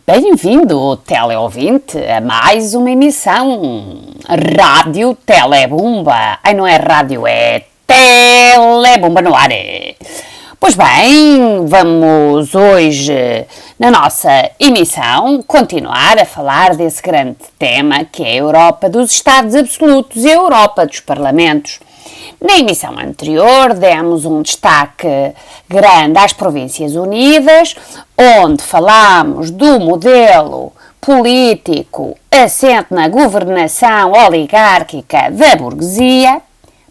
Bem-vindo, teleouvinte, a mais uma emissão Rádio Telebumba. Ai, não é rádio, é Telebumba no ar. Pois bem, vamos hoje, na nossa emissão, continuar a falar desse grande tema que é a Europa dos Estados Absolutos e a Europa dos Parlamentos. Na emissão anterior demos um destaque grande às Províncias Unidas, onde falámos do modelo político assente na governação oligárquica da burguesia,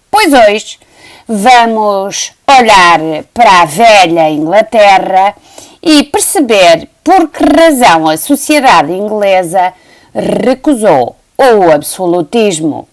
pois hoje vamos olhar para a velha Inglaterra e perceber por que razão a sociedade inglesa recusou o absolutismo.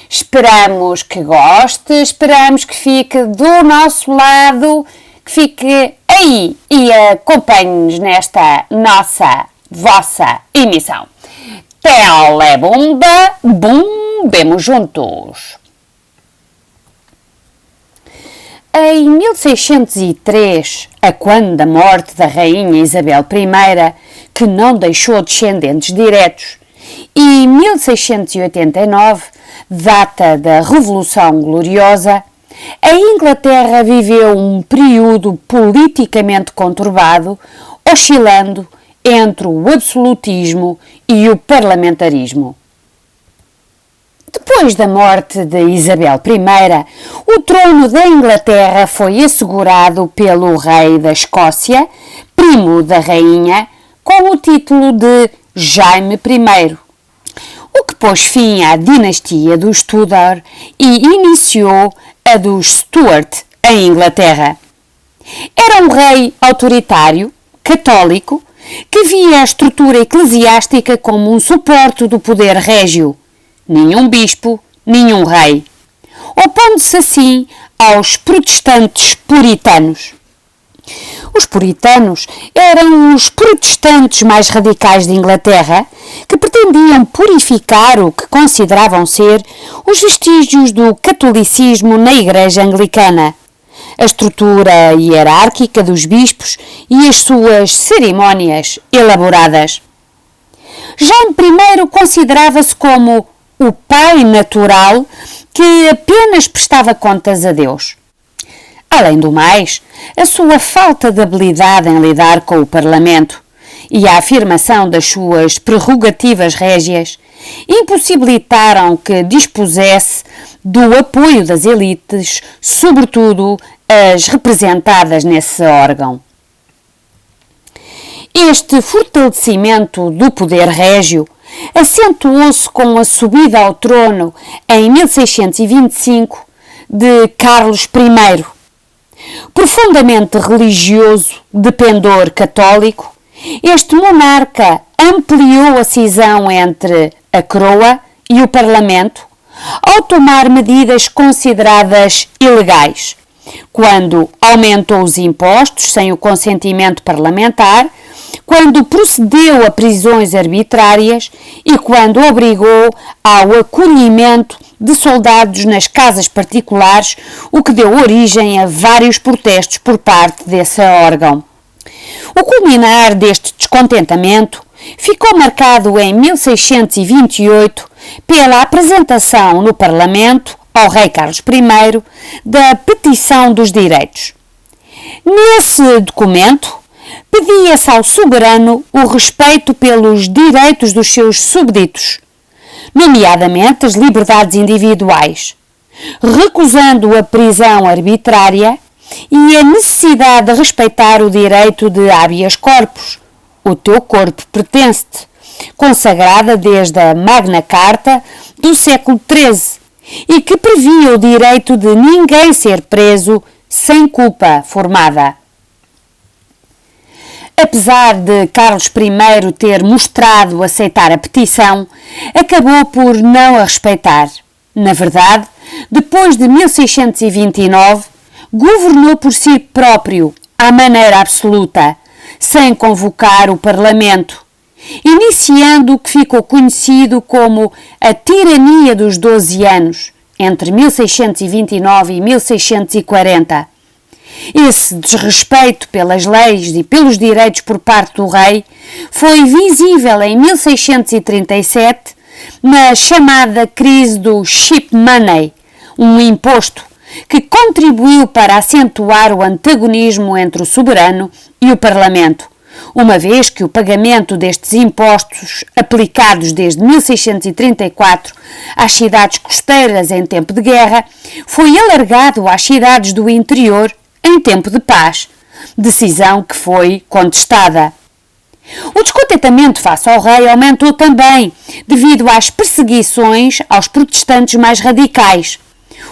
Esperamos que goste, esperamos que fique do nosso lado, que fique aí e acompanhe-nos nesta vossa emissão. Telebumba, bumbemos juntos! Em 1603, a quando da morte da rainha Isabel I, que não deixou descendentes diretos, e 1689, data da Revolução Gloriosa, a Inglaterra viveu um período politicamente conturbado, oscilando entre o absolutismo e o parlamentarismo. Depois da morte de Isabel I, o trono da Inglaterra foi assegurado pelo rei da Escócia, primo da rainha, com o título de Jaime I, o que pôs fim à dinastia dos Tudor e iniciou a dos Stuart em Inglaterra. Era um rei autoritário, católico, que via a estrutura eclesiástica como um suporte do poder régio. Nenhum bispo, nenhum rei. Opondo-se assim aos protestantes puritanos. Os puritanos eram os protestantes mais radicais de Inglaterra, que pretendiam purificar o que consideravam ser os vestígios do catolicismo na Igreja Anglicana, a estrutura hierárquica dos bispos e as suas cerimónias elaboradas. Jaime I considerava-se como o pai natural que apenas prestava contas a Deus. Além do mais, a sua falta de habilidade em lidar com o Parlamento e a afirmação das suas prerrogativas régias impossibilitaram que dispusesse do apoio das elites, sobretudo as representadas nesse órgão. Este fortalecimento do poder régio acentuou-se com a subida ao trono em 1625 de Carlos I. Profundamente religioso, de pendor católico, este monarca ampliou a cisão entre a coroa e o Parlamento ao tomar medidas consideradas ilegais, quando aumentou os impostos sem o consentimento parlamentar, quando procedeu a prisões arbitrárias e quando obrigou ao acolhimento de soldados nas casas particulares, o que deu origem a vários protestos por parte desse órgão. O culminar deste descontentamento ficou marcado em 1628 pela apresentação no Parlamento, ao rei Carlos I, da Petição dos Direitos. Nesse documento, pedia-se ao soberano o respeito pelos direitos dos seus súbditos, nomeadamente as liberdades individuais, recusando a prisão arbitrária e a necessidade de respeitar o direito de habeas corpus, o teu corpo pertence-te, consagrada desde a Magna Carta do século XIII e que previa o direito de ninguém ser preso sem culpa formada. Apesar de Carlos I ter mostrado aceitar a petição, acabou por não a respeitar. Na verdade, depois de 1629, governou por si próprio, à maneira absoluta, sem convocar o Parlamento, iniciando o que ficou conhecido como a Tirania dos 12 anos, entre 1629 e 1640, Esse desrespeito pelas leis e pelos direitos por parte do rei foi visível em 1637 na chamada crise do Ship Money, um imposto que contribuiu para acentuar o antagonismo entre o soberano e o parlamento, uma vez que o pagamento destes impostos, aplicados desde 1634 às cidades costeiras em tempo de guerra, foi alargado às cidades do interior em tempo de paz, decisão que foi contestada. O descontentamento face ao rei aumentou também devido às perseguições aos protestantes mais radicais,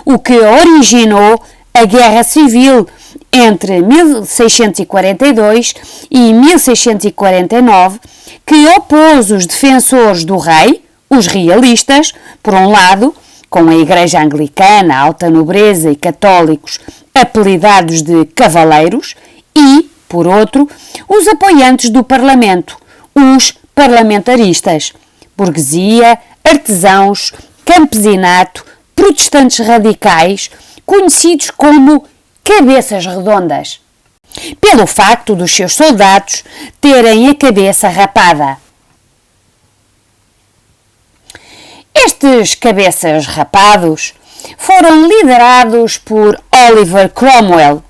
o que originou a Guerra Civil entre 1642 e 1649, que opôs os defensores do rei, os realistas, por um lado, com a Igreja Anglicana, a alta nobreza e católicos apelidados de cavaleiros, e, por outro, os apoiantes do Parlamento, os parlamentaristas, burguesia, artesãos, campesinato, protestantes radicais, conhecidos como cabeças redondas, pelo facto dos seus soldados terem a cabeça rapada. Estes cabeças rapados foram liderados por Oliver Cromwell,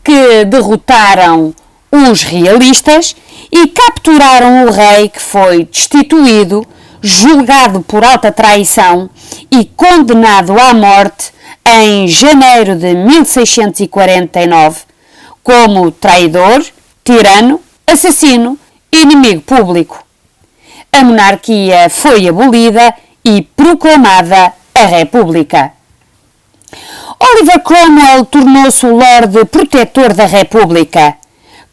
que derrotaram os realistas e capturaram o rei, que foi destituído, julgado por alta traição e condenado à morte em janeiro de 1649 como traidor, tirano, assassino e inimigo público. A monarquia foi abolida e proclamada a República. Oliver Cromwell tornou-se o Lorde Protetor da República,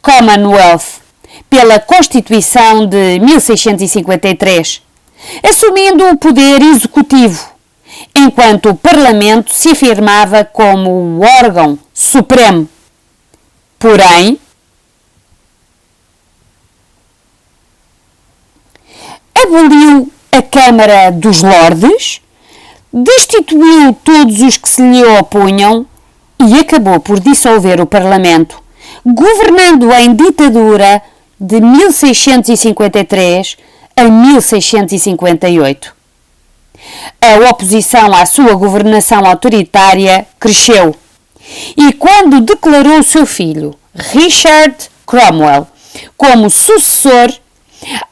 Commonwealth, pela Constituição de 1653, assumindo o poder executivo, enquanto o Parlamento se afirmava como o órgão supremo. Porém, aboliu a Câmara dos Lordes, destituiu todos os que se lhe opunham e acabou por dissolver o Parlamento, governando em ditadura de 1653 a 1658. A oposição à sua governação autoritária cresceu e, quando declarou seu filho, Richard Cromwell, como sucessor,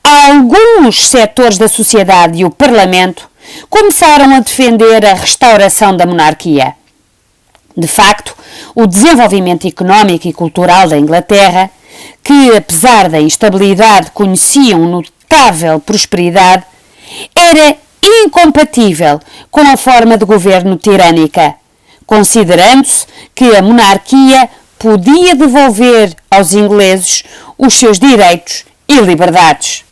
alguns setores da sociedade e o Parlamento começaram a defender a restauração da monarquia. De facto, o desenvolvimento económico e cultural da Inglaterra, que apesar da instabilidade conhecia uma notável prosperidade, era incompatível com a forma de governo tirânica, considerando-se que a monarquia podia devolver aos ingleses os seus direitos e liberdades.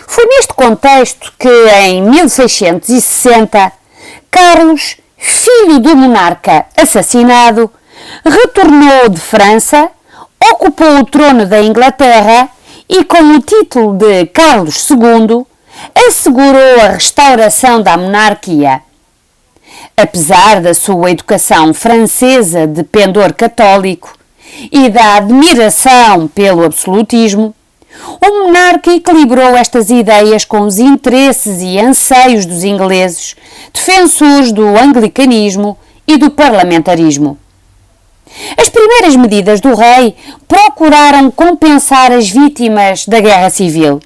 Foi neste contexto que, em 1660, Carlos, filho do monarca assassinado, retornou de França, ocupou o trono da Inglaterra e, com o título de Carlos II, assegurou a restauração da monarquia. Apesar da sua educação francesa de pendor católico e da admiração pelo absolutismo, o monarca equilibrou estas ideias com os interesses e anseios dos ingleses, defensores do anglicanismo e do parlamentarismo. As primeiras medidas do rei procuraram compensar as vítimas da Guerra Civil.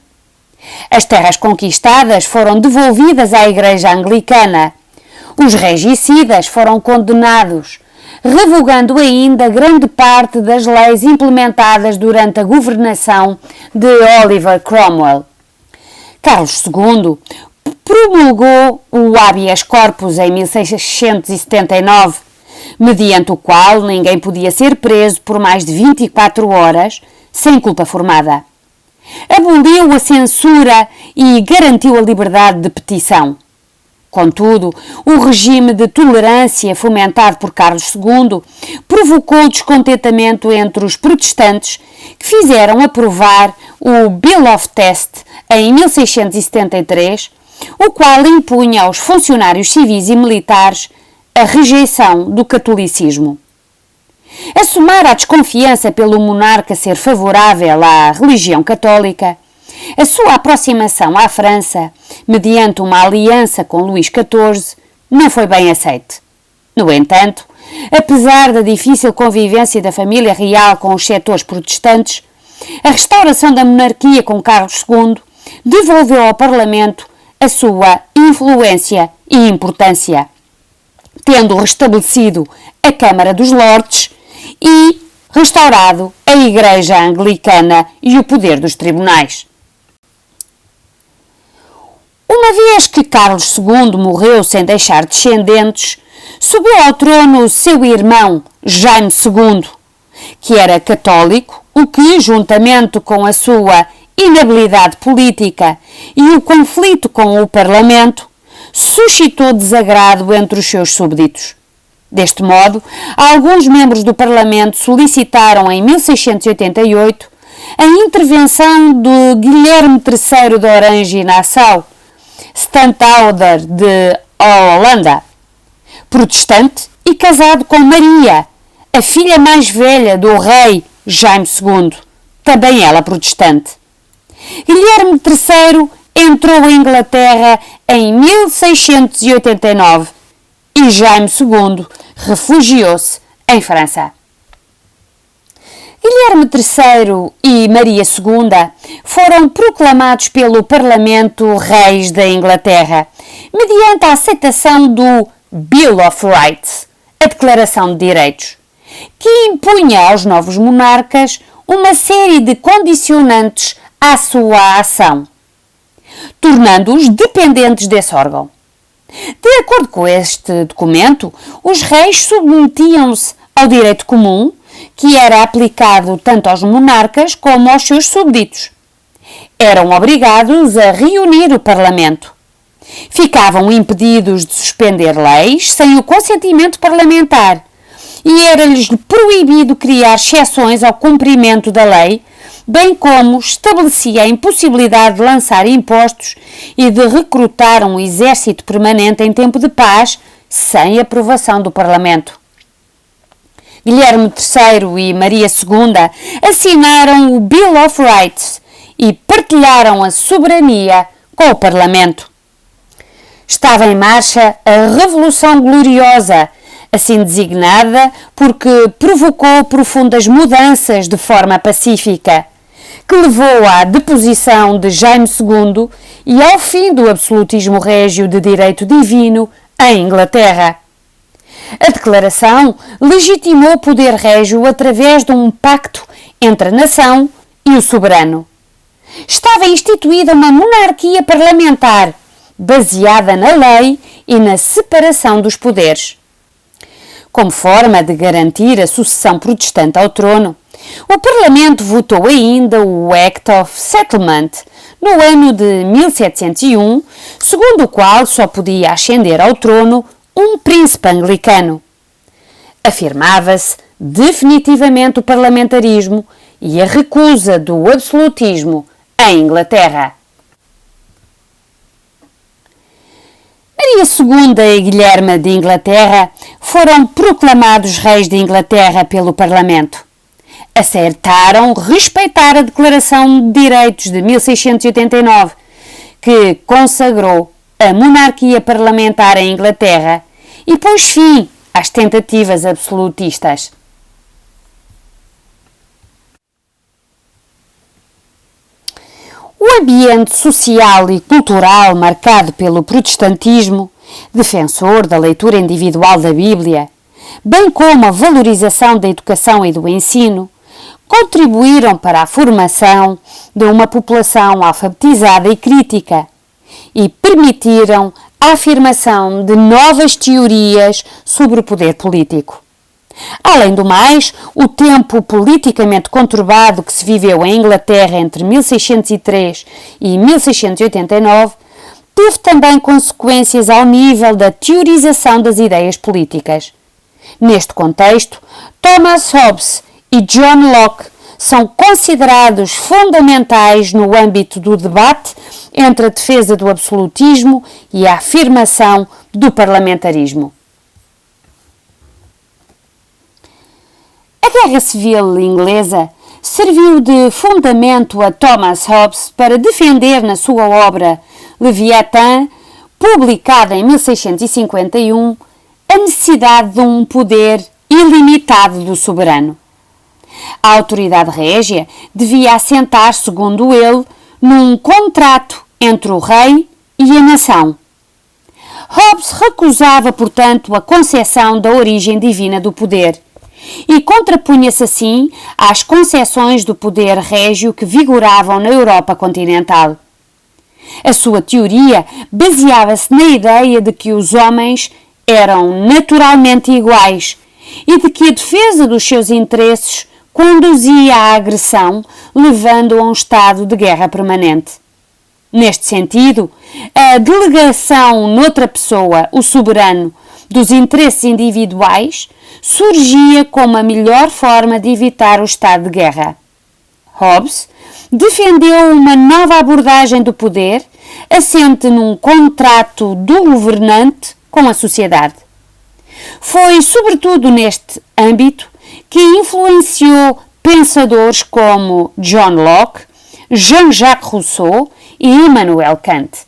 As terras conquistadas foram devolvidas à Igreja Anglicana. Os regicidas foram condenados, revogando ainda grande parte das leis implementadas durante a governação de Oliver Cromwell. Carlos II promulgou o habeas corpus em 1679, mediante o qual ninguém podia ser preso por mais de 24 horas sem culpa formada. Aboliu a censura e garantiu a liberdade de petição. Contudo, o regime de tolerância fomentado por Carlos II provocou descontentamento entre os protestantes, que fizeram aprovar o Bill of Test em 1673, o qual impunha aos funcionários civis e militares a rejeição do catolicismo. A somar à desconfiança pelo monarca ser favorável à religião católica, a sua aproximação à França, mediante uma aliança com Luís XIV, não foi bem aceite. No entanto, apesar da difícil convivência da família real com os setores protestantes, a restauração da monarquia com Carlos II devolveu ao Parlamento a sua influência e importância, tendo restabelecido a Câmara dos Lordes e restaurado a Igreja Anglicana e o poder dos tribunais. Uma vez que Carlos II morreu sem deixar descendentes, subiu ao trono o seu irmão Jaime II, que era católico, o que, juntamente com a sua inabilidade política e o conflito com o Parlamento, suscitou desagrado entre os seus súbditos. Deste modo, alguns membros do Parlamento solicitaram em 1688 a intervenção de Guilherme III de Orange e Nassau, Stadhouder de Holanda, protestante e casado com Maria, a filha mais velha do rei Jaime II, também ela protestante. Guilherme III entrou em Inglaterra em 1689 e Jaime II refugiou-se em França. Guilherme III e Maria II foram proclamados pelo Parlamento reis da Inglaterra, mediante a aceitação do Bill of Rights, a Declaração de Direitos, que impunha aos novos monarcas uma série de condicionantes à sua ação, tornando-os dependentes desse órgão. De acordo com este documento, os reis submetiam-se ao direito comum, que era aplicado tanto aos monarcas como aos seus súbditos. Eram obrigados a reunir o Parlamento. Ficavam impedidos de suspender leis sem o consentimento parlamentar e era-lhes proibido criar exceções ao cumprimento da lei, bem como estabelecia a impossibilidade de lançar impostos e de recrutar um exército permanente em tempo de paz sem aprovação do Parlamento. Guilherme III e Maria II assinaram o Bill of Rights e partilharam a soberania com o Parlamento. Estava em marcha a Revolução Gloriosa, assim designada porque provocou profundas mudanças de forma pacífica, que levou à deposição de Jaime II e ao fim do absolutismo régio de direito divino em Inglaterra. A declaração legitimou o poder régio através de um pacto entre a nação e o soberano. Estava instituída uma monarquia parlamentar, baseada na lei e na separação dos poderes. Como forma de garantir a sucessão protestante ao trono, o Parlamento votou ainda o Act of Settlement no ano de 1701, segundo o qual só podia ascender ao trono um príncipe anglicano. Afirmava-se definitivamente o parlamentarismo e a recusa do absolutismo em Inglaterra. Maria II e Guilherme de Inglaterra foram proclamados reis de Inglaterra pelo Parlamento. Acertaram respeitar a Declaração de Direitos de 1689, que consagrou a monarquia parlamentar em Inglaterra e pôs fim às tentativas absolutistas. O ambiente social e cultural marcado pelo protestantismo, defensor da leitura individual da Bíblia, bem como a valorização da educação e do ensino, contribuíram para a formação de uma população alfabetizada e crítica e permitiram a afirmação de novas teorias sobre o poder político. Além do mais, o tempo politicamente conturbado que se viveu em Inglaterra entre 1603 e 1689 teve também consequências ao nível da teorização das ideias políticas. Neste contexto, Thomas Hobbes e John Locke são considerados fundamentais no âmbito do debate entre a defesa do absolutismo e a afirmação do parlamentarismo. A Guerra Civil Inglesa serviu de fundamento a Thomas Hobbes para defender na sua obra Leviatã, publicada em 1651, a necessidade de um poder ilimitado do soberano. A autoridade régia devia assentar, segundo ele, num contrato entre o rei e a nação. Hobbes recusava, portanto, a concepção da origem divina do poder e contrapunha-se assim às concepções do poder régio que vigoravam na Europa continental. A sua teoria baseava-se na ideia de que os homens eram naturalmente iguais e de que a defesa dos seus interesses conduzia à agressão, levando a um estado de guerra permanente. Neste sentido, a delegação noutra pessoa, o soberano, dos interesses individuais, surgia como a melhor forma de evitar o estado de guerra. Hobbes defendeu uma nova abordagem do poder, assente num contrato do governante com a sociedade. Foi, sobretudo neste âmbito, que influenciou pensadores como John Locke, Jean-Jacques Rousseau e Immanuel Kant.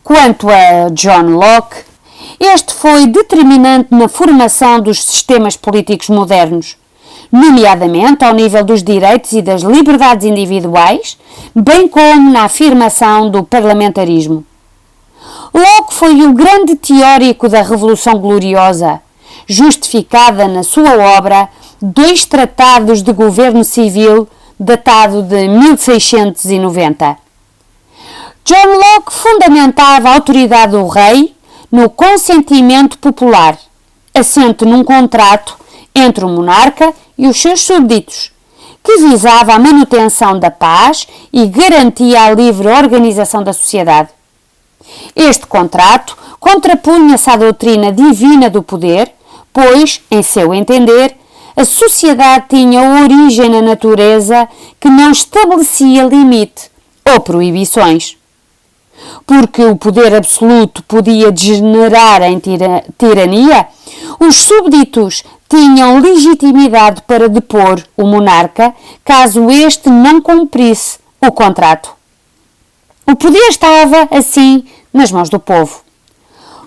Quanto a John Locke, este foi determinante na formação dos sistemas políticos modernos, nomeadamente ao nível dos direitos e das liberdades individuais, bem como na afirmação do parlamentarismo. Locke foi o grande teórico da Revolução Gloriosa, justificada na sua obra Dois Tratados de Governo Civil, datado de 1690. John Locke fundamentava a autoridade do rei no consentimento popular, assente num contrato entre o monarca e os seus súbditos, que visava a manutenção da paz e garantia a livre organização da sociedade. Este contrato contrapunha-se à doutrina divina do poder, pois, em seu entender, a sociedade tinha origem na natureza que não estabelecia limite ou proibições. Porque o poder absoluto podia degenerar em tirania, os súbditos tinham legitimidade para depor o monarca caso este não cumprisse o contrato. O poder estava, assim, nas mãos do povo.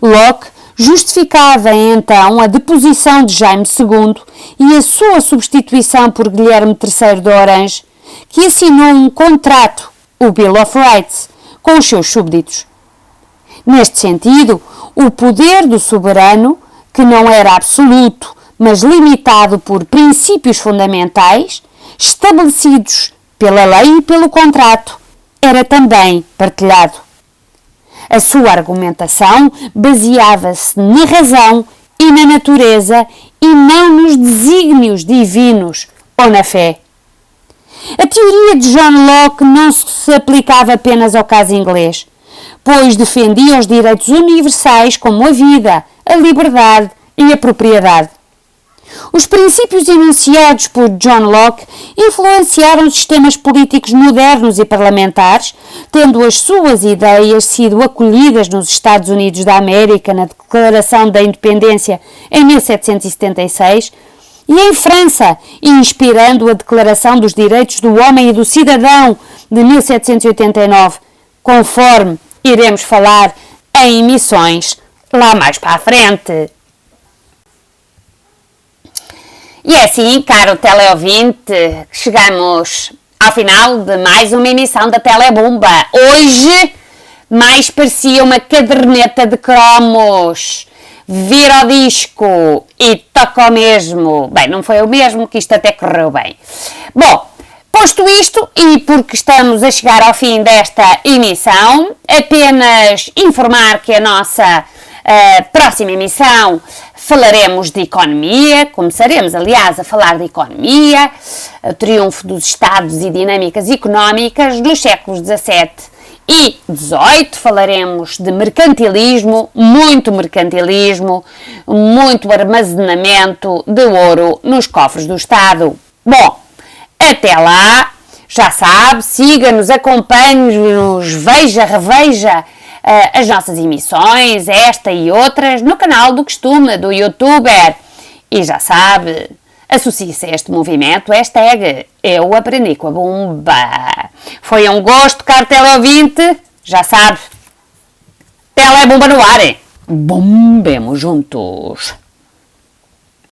Locke justificava então a deposição de Jaime II e a sua substituição por Guilherme III de Orange, que assinou um contrato, o Bill of Rights, com os seus súbditos. Neste sentido, o poder do soberano, que não era absoluto, mas limitado por princípios fundamentais, estabelecidos pela lei e pelo contrato, era também partilhado. A sua argumentação baseava-se na razão e na natureza e não nos desígnios divinos ou na fé. A teoria de John Locke não se aplicava apenas ao caso inglês, pois defendia os direitos universais como a vida, a liberdade e a propriedade. Os princípios enunciados por John Locke influenciaram os sistemas políticos modernos e parlamentares, tendo as suas ideias sido acolhidas nos Estados Unidos da América na Declaração da Independência em 1776 e em França, inspirando a Declaração dos Direitos do Homem e do Cidadão de 1789, conforme iremos falar em emissões lá mais para a frente. E é assim, caro teleouvinte, chegamos ao final de mais uma emissão da Telebumba. Hoje, mais parecia uma caderneta de cromos. Vira o disco e toca o mesmo. Bem, não foi o mesmo, que isto até correu bem. Bom, posto isto, e porque estamos a chegar ao fim desta emissão, apenas informar que a nossa próxima emissão falaremos de economia, começaremos, aliás, a falar de economia, o triunfo dos Estados e dinâmicas económicas dos séculos XVII e XVIII. Falaremos de mercantilismo, muito armazenamento de ouro nos cofres do Estado. Bom, até lá, já sabe, siga-nos, acompanhe-nos, veja, reveja as nossas emissões, esta e outras, no canal do costume, do youtuber. E já sabe, associe-se a este movimento, hashtag Eu Aprendi com a Bomba. Foi um gosto, caro teleouvinte, já sabe, Telebomba no ar. Bombemos juntos.